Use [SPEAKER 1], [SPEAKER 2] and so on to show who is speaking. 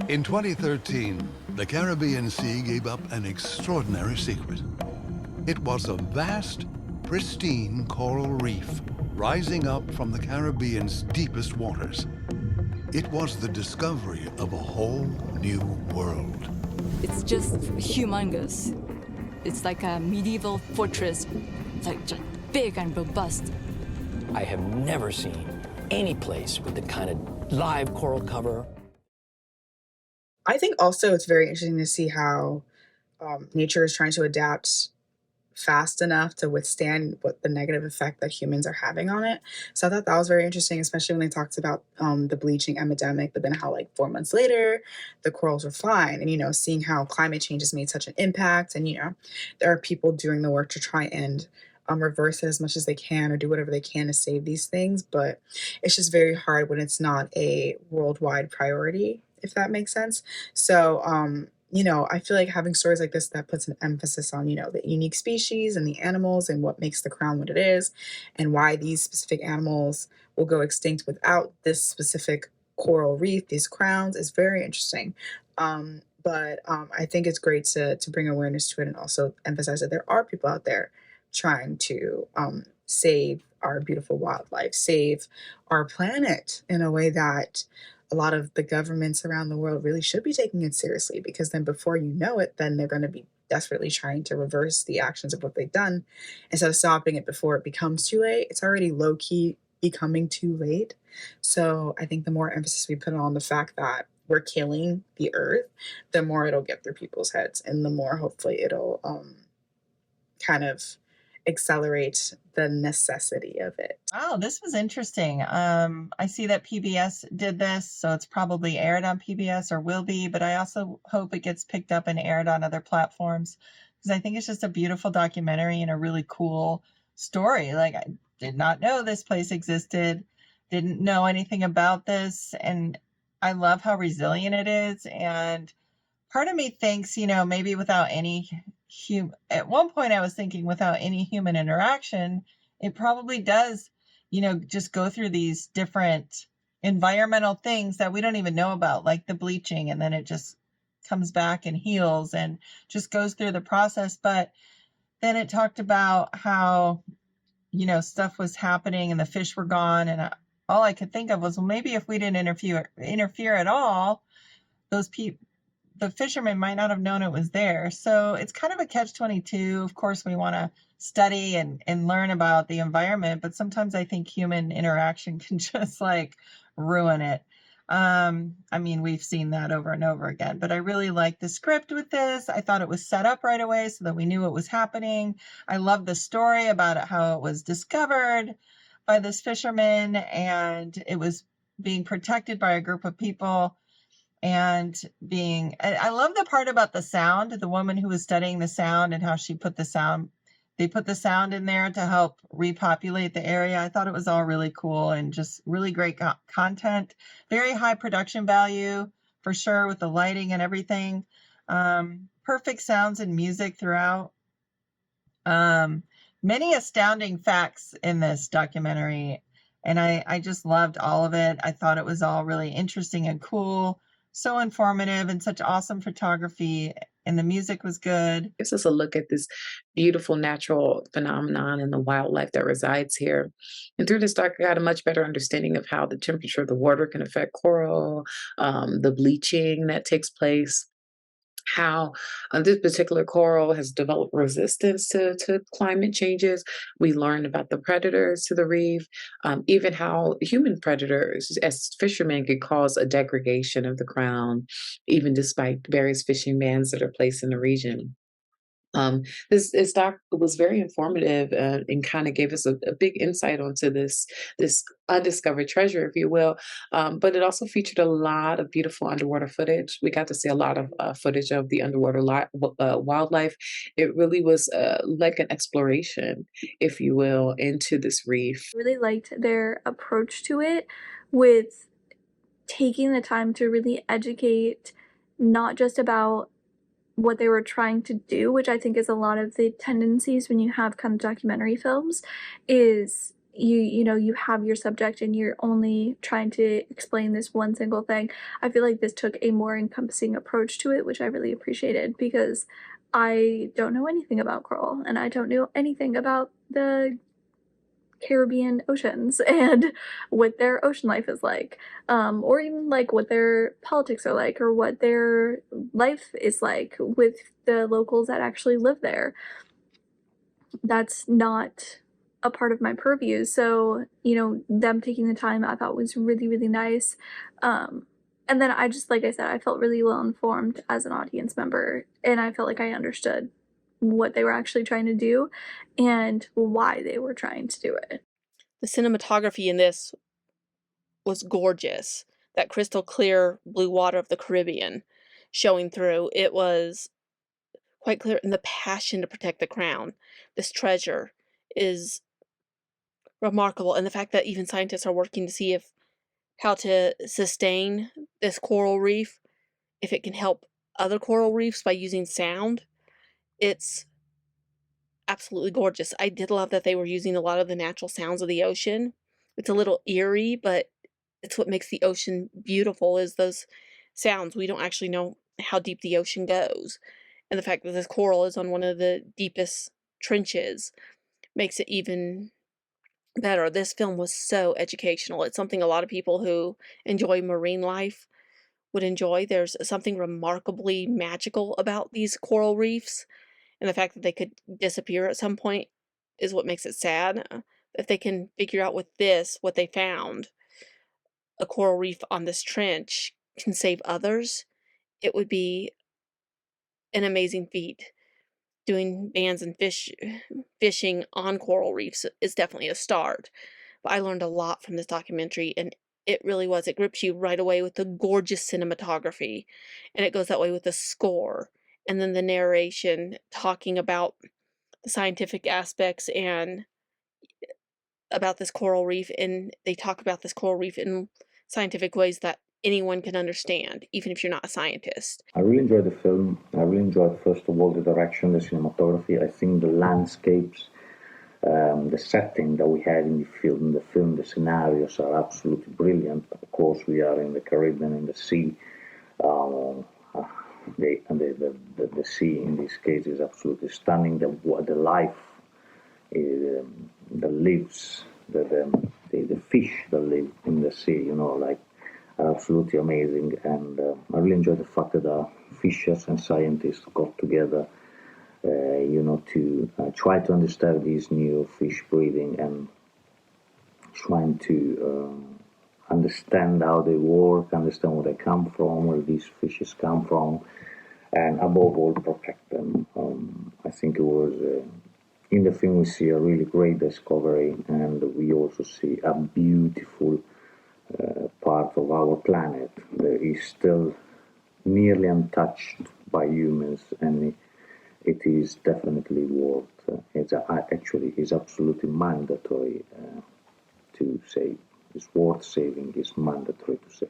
[SPEAKER 1] In 2013, the Caribbean Sea gave up an extraordinary secret. It was a vast, pristine coral reef rising up from the Caribbean's deepest waters. It was the discovery of a whole new world.
[SPEAKER 2] It's just humongous. It's like a medieval fortress, like just big and robust.
[SPEAKER 3] I have never seen any place with the kind of live coral cover.
[SPEAKER 4] I think also it's very interesting to see how nature is trying to adapt fast enough to withstand what the negative effect that humans are having on it. So I thought that was very interesting, especially when they talked about the bleaching epidemic, but then how like 4 months later, the corals were fine. And, seeing how climate change has made such an impact. And, there are people doing the work to try and reverse it as much as they can or do whatever they can to save these things. But it's just very hard when it's not a worldwide priority, if that makes sense. So, I feel like having stories like this that puts an emphasis on, the unique species and the animals and what makes the crown what it is and why these specific animals will go extinct without this specific coral reef, these crowns, is very interesting. But I think it's great to bring awareness to it and also emphasize that there are people out there trying to save our beautiful wildlife, save our planet in a way that a lot of the governments around the world really should be taking it seriously, because then before you know it, then they're going to be desperately trying to reverse the actions of what they've done. Instead of stopping it before it becomes too late, it's already low key becoming too late. So I think the more emphasis we put on the fact that we're killing the earth, the more it'll get through people's heads and the more hopefully it'll kind of accelerate the necessity of it.
[SPEAKER 5] Oh, this was interesting. I see that PBS did this, so it's probably aired on PBS or will be, but I also hope it gets picked up and aired on other platforms because I think it's just a beautiful documentary and a really cool story. Like, I did not know this place existed, didn't know anything about this, and I love how resilient it is. And part of me thinks, maybe without any at one point I was thinking without any human interaction, it probably does, just go through these different environmental things that we don't even know about, like the bleaching, and then it just comes back and heals and just goes through the process. But then it talked about how, stuff was happening and the fish were gone. And all I could think of was, well, maybe if we didn't interfere at all, the fishermen might not have known it was there. So it's kind of a catch-22. Of course, we want to study and learn about the environment, but sometimes I think human interaction can just like ruin it. We've seen that over and over again, but I really liked the script with this. I thought it was set up right away so that we knew what was happening. I love the story about how it was discovered by this fisherman and it was being protected by a group of people. And I love the part about the sound, the woman who was studying the sound and how they put the sound in there to help repopulate the area. I thought it was all really cool and just really great content, very high production value for sure with the lighting and everything. Perfect sounds and music throughout. Many astounding facts in this documentary. And I just loved all of it. I thought it was all really interesting and cool. So informative and such awesome photography, and the music was good.
[SPEAKER 6] Gives us a look at this beautiful natural phenomenon and the wildlife that resides here. And through this doc, I got a much better understanding of how the temperature of the water can affect coral, the bleaching that takes place, how this particular coral has developed resistance to climate changes. We learned about the predators to the reef, even how human predators as fishermen could cause a degradation of the crown, even despite various fishing bans that are placed in the region. This doc was very informative and kind of gave us a big insight onto this undiscovered treasure, if you will. But it also featured a lot of beautiful underwater footage. We got to see a lot of footage of the underwater wildlife. It really was like an exploration, if you will, into this reef.
[SPEAKER 7] Really liked their approach to it with taking the time to really educate, not just about what they were trying to do, which I think is a lot of the tendencies when you have kind of documentary films, is you have your subject and you're only trying to explain this one single thing. I feel like this took a more encompassing approach to it, which I really appreciated, because I don't know anything about coral and I don't know anything about the Caribbean oceans and what their ocean life is like, or even like what their politics are like, or what their life is like with the locals that actually live there. That's not a part of my purview. So, them taking the time I thought was really, really nice. And then I just, like I said, I felt really well informed as an audience member, and I felt like I understood what they were actually trying to do and why they were trying to do it.
[SPEAKER 8] The cinematography in this was gorgeous. That crystal clear blue water of the Caribbean showing through. It was quite clear, and the passion to protect the crown, this treasure, is remarkable. And the fact that even scientists are working to see how to sustain this coral reef, if it can help other coral reefs by using sound, it's absolutely gorgeous. I did love that they were using a lot of the natural sounds of the ocean. It's a little eerie, but it's what makes the ocean beautiful, is those sounds. We don't actually know how deep the ocean goes. And the fact that this coral is on one of the deepest trenches makes it even better. This film was so educational. It's something a lot of people who enjoy marine life would enjoy. There's something remarkably magical about these coral reefs, and the fact that they could disappear at some point is what makes it sad. If they can figure out with this what they found, a coral reef on this trench can save others, it would be an amazing feat. Doing bans and fishing on coral reefs is definitely a start. But I learned a lot from this documentary, and it really was. It grips you right away with the gorgeous cinematography, and it goes that way with the score, and then the narration talking about the scientific aspects and about this coral reef, and they talk about this coral reef in scientific ways that anyone can understand, even if you're not a scientist.
[SPEAKER 9] I really enjoyed the film. I really enjoyed, first of all, the direction, the cinematography. I think the landscapes, the setting that we had in the film, the scenarios are absolutely brilliant. Of course, we are in the Caribbean, in the sea. The sea in this case is absolutely stunning. The life that lives, the fish that live in the sea, are absolutely amazing. And I really enjoy the fact that fishers and scientists got together, to try to understand these new fish breeding and trying to understand how they work, understand where they come from, where these fishes come from, and above all, protect them. I think it was, in the film we see a really great discovery, and we also see a beautiful part of our planet that is still nearly untouched by humans, and it is definitely worth, actually is absolutely mandatory to save. It's worth saving, it's mandatory to save.